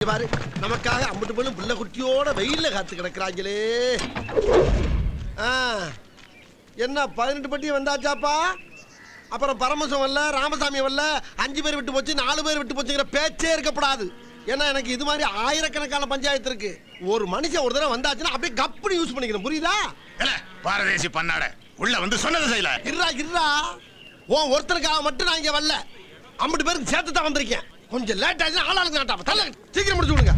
நமக்காக அம்பட்டு போலும் புள்ள குட்டியோட வெயில்ல காத்து கிடக்குறாங்களே. என்ன 18 பட்டி வந்தாச்சாப்பா? அப்புறம் பரமசம் வரல, ராமசாமி வரல, 5 பேர் விட்டு போச்சு, 4 பேர் விட்டு போச்சுங்கிற பேச்சே இருக்கக்கூடாது. ஏன்னா எனக்கு இது மாதிரி ஆயிரக்கணக்கான பஞ்சாயத்து இருக்கு. ஒரு மனுஷன் ஒரு தடவை வந்தாச்சுன்னா அப்படியே கப்புனு யூஸ் பண்ணிக்கணும், புரியுதா? பாரதேசி பண்ணாட உள்ள வந்து சொன்னது செய்யல. இருடா உன் ஒருத்தனுக்காக மட்டும் நான் இங்க வரல, 50 பேருக்கு சேர்த்து தான் வந்திருக்கேன். கொஞ்சம் லேட் ஆயிடுச்சு, ஆளாளுக்கு நாட்டாப்ப தள்ள சீக்கிரம் முடிச்சு விடுங்க.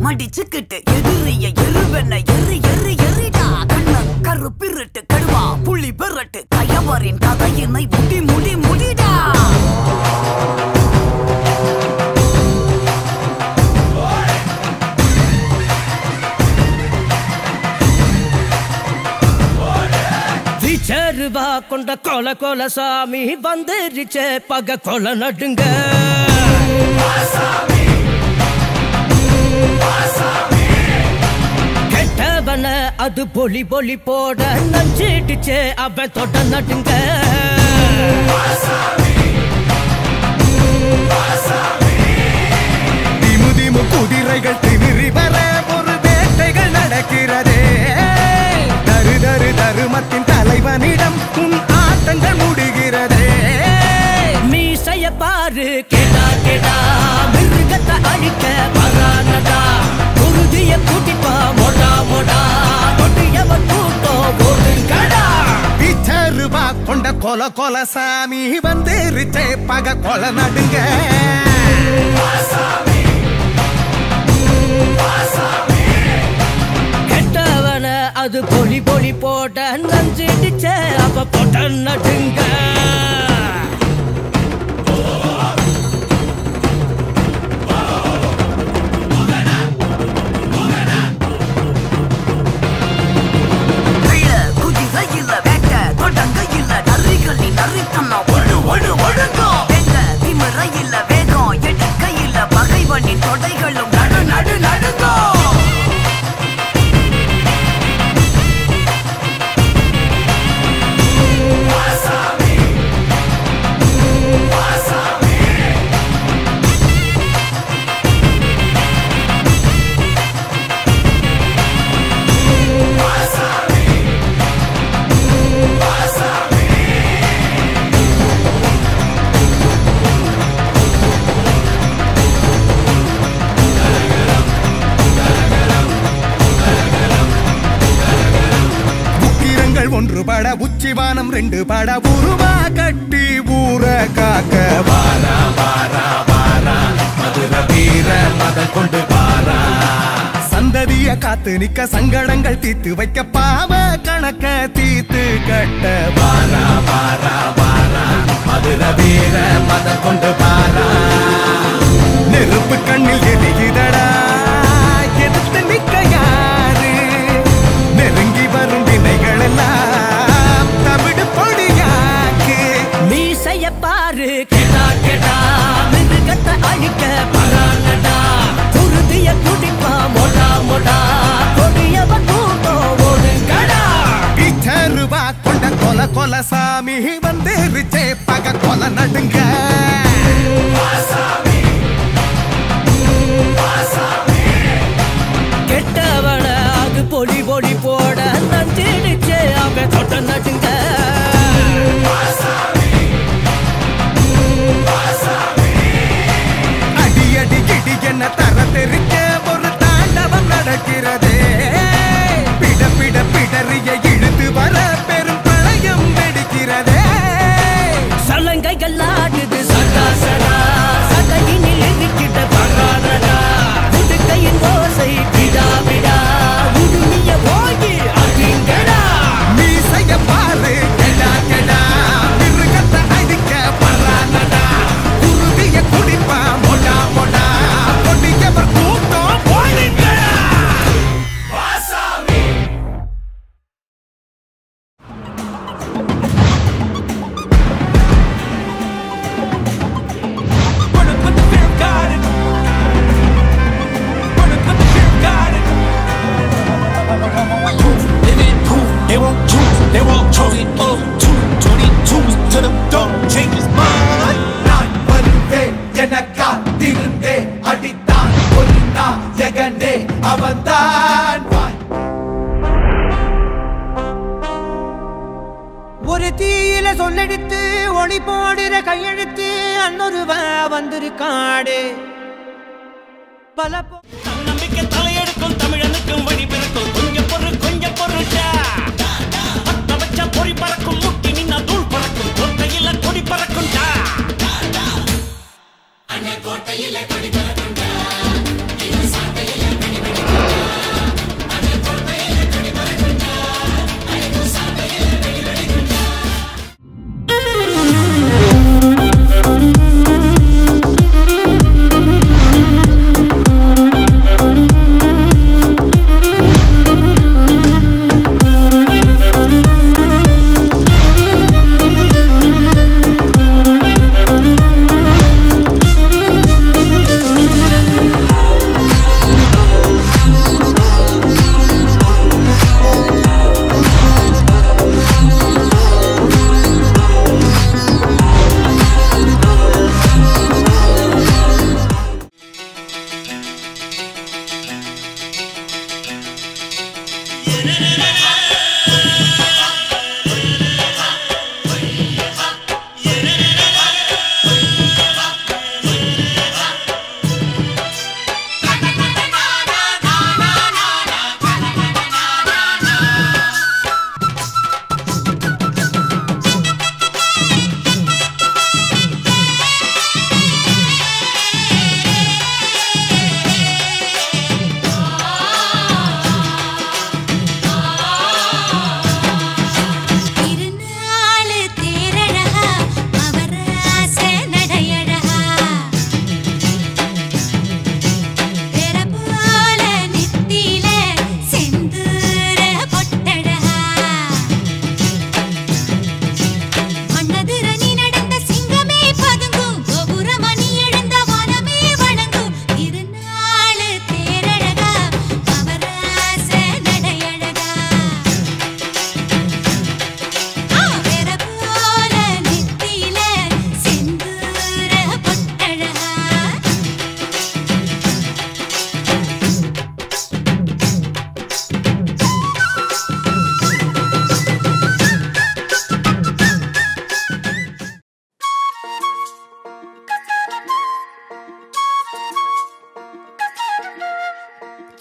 மடிச்சுக்கிட்டு எதிரிய எருவென்ன எரி எரி எரிடா கண்ண கரு பிறட்டு கடுவா புள்ளி பெறட்டு கயவரின் கதையினை முடி முடி முடிடா. விச்சருவா கொண்ட கொல கொல சாமி வந்துருச்சே பக கொல நடுங்க. கெட்டவன அது பொலி பொலி போட நஞ்சிடுச்சே அவன் தொட நடுங்க. திமு திமு குதிரைகள் திமிரி வர ஒரு வேட்டைகள் நடக்கிறதே. தரு தரு தருமத்தின் தலைவனிடம் உன் ஆட்டங்கள் முடிகிறதே. மீசைய பாரு கேடா கேடா மிருகத்தை அழிக்க வரானடா. குருதிய கூட்டிப்பா மொடா மொடா கொட்டியவன் கூட்டம் ஓடுங்கடா. விச்சருவா கொண்ட கொல கொல சாமி வந்துருச்சே பக கொல நடுங்க. கெட்டவன அது பொலி பொலி போட நஞ்சிடுச்சே அவ போட்ட நடுங்க. தொடைகளும் நடு நடு நடுங்கோ. ஒன்றுபட உச்சிவானம் 2 பட உருவா கட்டி ஊர காக்க வாரா வாரா வாரா மதுர வீர மத கொண்டு வாரா. சந்ததிய காத்து நிக்க சங்கடங்கள் தீத்து வைக்க பாவ கணக்க தீத்து கட்ட வாரா வாரா வாரா மதுர வீர மத கொண்டு வாரா. நெருப்பு கண்ணில் எரிகிறடா எதிர்த்து நிக்க யாரு? நெருங்கி வரும் வினைகள் எல்லாம் தவிடு பொடியாக்கு. மீசைய பாரு கேடா கேடா மிருகத்தை அழிக்க வரானடா. குருதிய குடிப்பா மொடா மொடா கொடியவன் கூட்டம் ஓடுங்கடா. விச்சருவா கொண்ட கொல கொல சாமி வந்துருச்சே பக கொல நடுங்க. வாசாமி வாசாமி போட்ட நடுங்க அடி அடி கிடி என்ன தர தெரிக்க ஒரு தாண்டவம் நடக்கிறதே பிட பிட பிடறிய இழுத்து வர பெரும் பிரளயம் வெடிக்கிறதே சலங்கைகள் ஆடுது சதா சதா சதையினில் எரிக்கிட்ட பகாரடா உடுக்கையின் ஓசை விடா விடா உடுமிய போகி அடிங்கடா மீசைய பாரு கெடா கெடா மிருகத்தை அடிக்க பறானடா குருதிய குடிப்பா மொடா மொடா கொடியவர் கூட்டம் போயிட்டா They won't choose, they won't choose it up. 222 to the door, change his mind. நான் வருவேன் என காத்திருந்தே அடித்தான் கொல்லா ஜெகனே அவன்தான் ஒரு தீயில சொல்லெடுத்து ஒளி போடுற கையெழுத்து அன்னொருவன் வந்திருக்காடு பல நம்பிக்கை தலையெடுக்கும் தமிழனுக்கும் வழி பிறக்கும் கொஞ்சம் பொருட்டா பத்த வச்ச பொறி பறக்கும் முட்டி நின்னா தூள் பறக்கும் கோட்டையில கொடி பறக்கும்டா அண்ணே கோட்டையில கொடி பறக்கும்டா இது சாட்டையில கொடி பறக்கும்டா அண்ணே கோட்டையில கொடி பறக்கும்டா இது சாட்டையில கொடி பறக்கும்டா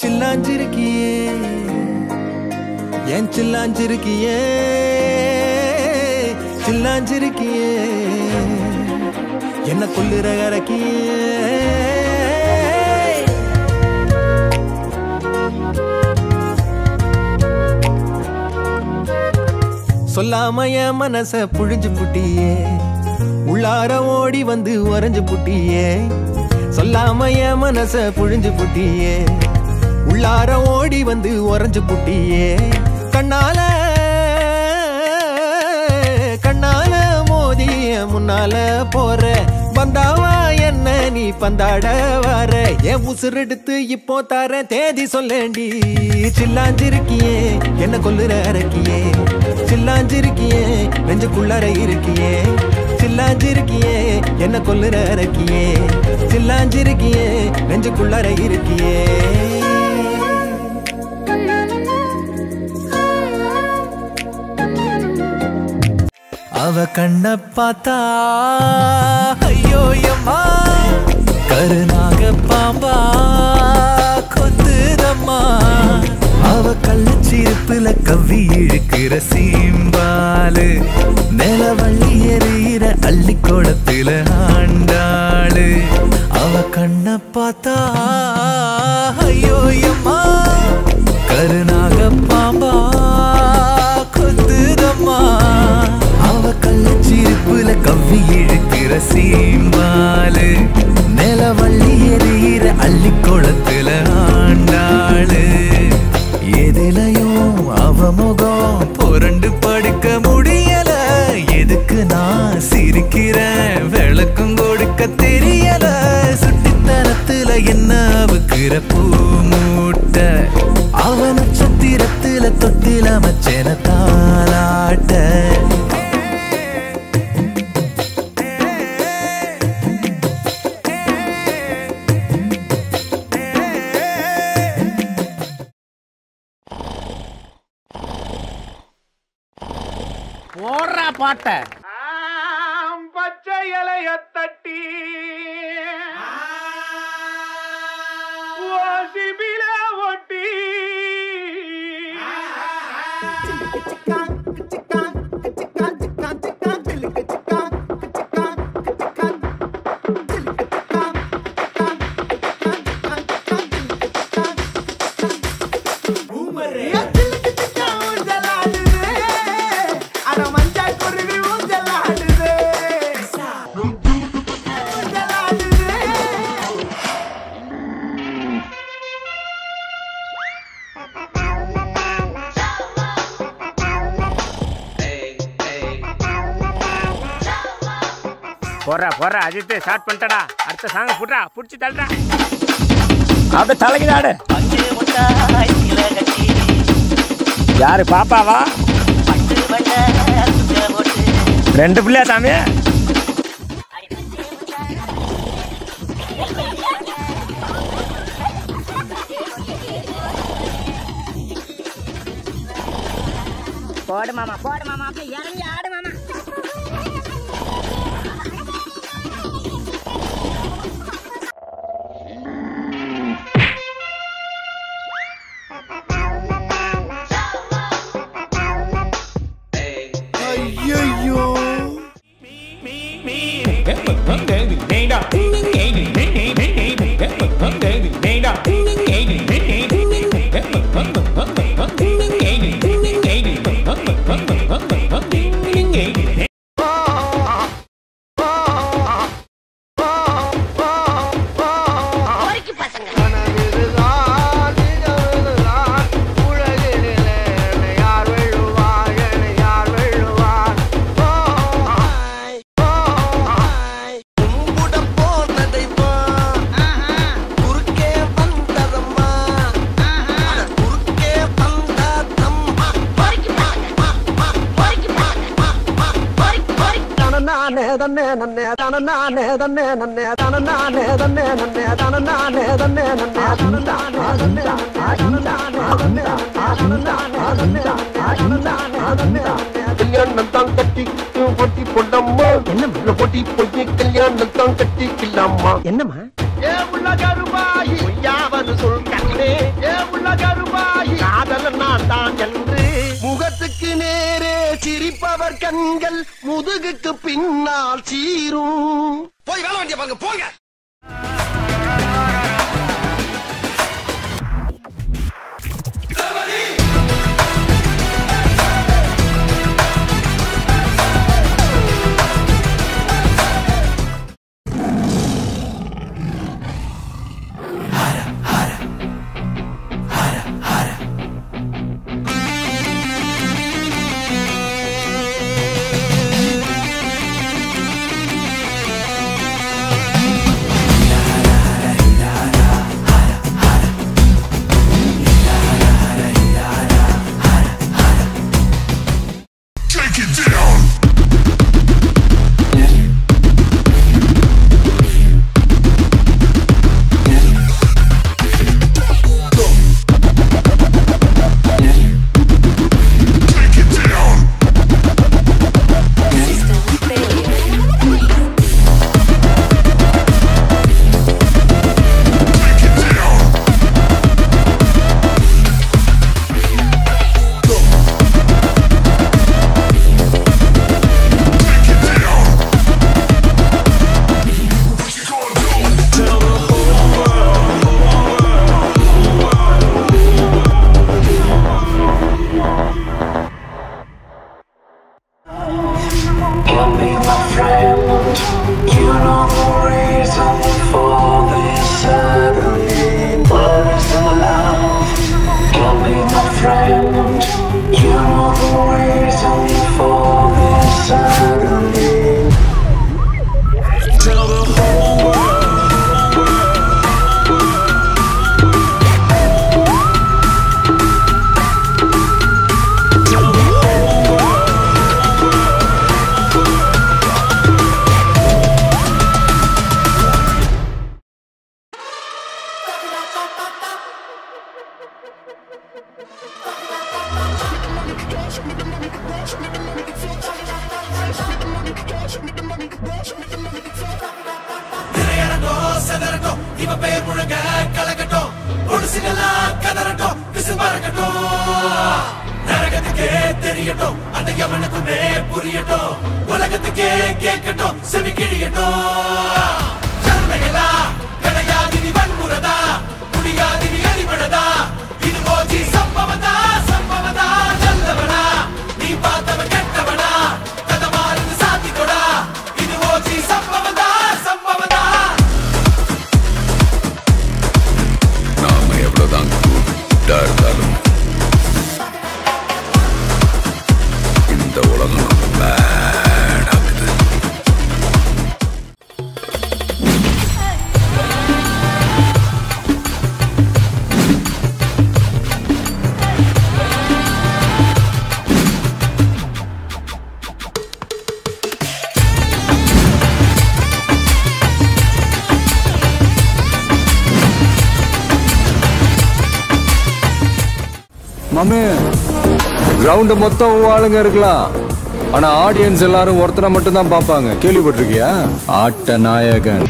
சில்லாஞ்சிருக்கியே ஏன் சில்லாஞ்சிருக்கியே சில்லாஞ்சிருக்கியே என்ன கொல்லுற கரக்கியே சொல்லாம என் மனச புழிஞ்சு புட்டியே உள்ளார ஓடி வந்து உறைஞ்சு புட்டியே சொல்லாம என் மனச புழிஞ்சு புட்டியே உள்ளார ஓடி வந்து உறைஞ்சு புட்டியே கண்ணால கண்ணால மோதி முன்னால போற வந்தாவா என்ன நீ பந்தாட வர என் உசுரெடுத்து இப்போ தர தேதி சொல்லேண்டி சில்லாஞ்சிருக்கியே என்ன கொல்லுற அரக்கியே சில்லாஞ்சிருக்கியே நெஞ்சுக்குள்ளார இருக்கியே சில்லாஞ்சிருக்கியே என்ன கொல்லுற அரக்கியே சில்லாஞ்சிருக்கியே நெஞ்சுக்குள்ளார இருக்கியே அவ கண்ண பார்த்தா ஐயோ அம்மா கருநாக பாம்பா கொத்துதம்மா அவ கள்ளச்சிருப்புல கவ்வி இழுக்கிற சீம்பாலு நிலவள்ளி எறிகிற அள்ளி கோடத்துல ஆண்டாளு அவ கண்ண பார்த்தா ஐயோ அம்மா கருநாக பாம்பா கொத்துதம்மா அவ கள்ளச்சிருப்புல கவ்வி இழுக்கிற சீம்பாலு நிலவள்ளி எறிகிற அள்ளி கோடத்துல ஆண்டாளு எதிலையும் அவ முகம் புரண்டு படுக்க முடியல எதுக்கு நான் சிரிக்கிறேன் விளக்கும் கொடுக்க தெரியல சுட்டித்தனத்துல என்ன அவுக்கிற பூ மூட்ட அவ நட்சத்திரத்துல தொட்டில மச்சன தாலாட்ட போடுறா பாட்ட பச்சை இலைய தட்டி ஓசிபில ஒட்டி போடுறா அஜித் ஸ்டார்ட் பண்ணிட்டடா அடுத்த சாங் புடுறா புடிச்சு தள்ளுறா அப்படியே தலைகிடாடு யாரு பாப்பாவா 2 பிள்ளையா சாமி போடு மாமா அப்படியே இறங்கி ஆடு மாமா என்னம்மா ஏ உள்ள கருவாயி யாவது சொல் கண்ணே ஏ உள்ள கருவாயி காதல் நான் தான் என்று முகத்துக்கு நேரே சிரிப்பவர் கண்கள் முதுகுக்கு பின்னால் சீரும் போய் வேலை வண்டிய பாருங்க போங்க You know the reason for this agony. Love is love, don't be my friend. You know the reason for this agony. Tell the whole world. மாமே கிரவுண்ட் மொத்தம் ஆளுங்க இருக்கலாம், ஆனா ஆடியன்ஸ் எல்லாரும் ஒருத்தரை மட்டும் தான் பாப்பாங்க. கேள்விப்பட்டிருக்கியா? ஆட்ட நாயகன்.